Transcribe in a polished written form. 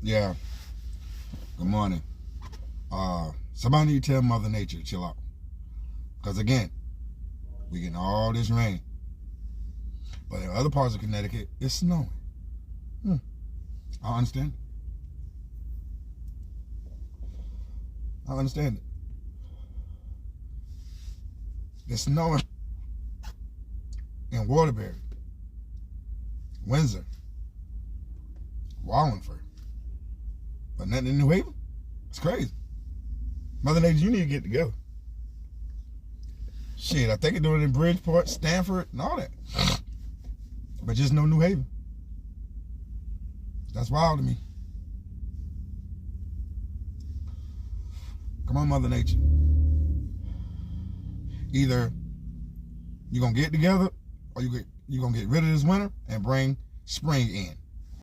Yeah. Good morning. Somebody need to tell Mother Nature to chill out. Because again, we getting all this rain. But in other parts of Connecticut, it's snowing. I understand it. I understand it. It's snowing in Waterbury, Windsor, Wallingford. But nothing in New Haven? It's crazy. Mother Nature, you need to get together. Shit, I think you're doing it in Bridgeport, Stanford, and all that. But just no New Haven. That's wild to me. Come on, Mother Nature. Either you're going to get together or you're going to get rid of this winter and bring spring in.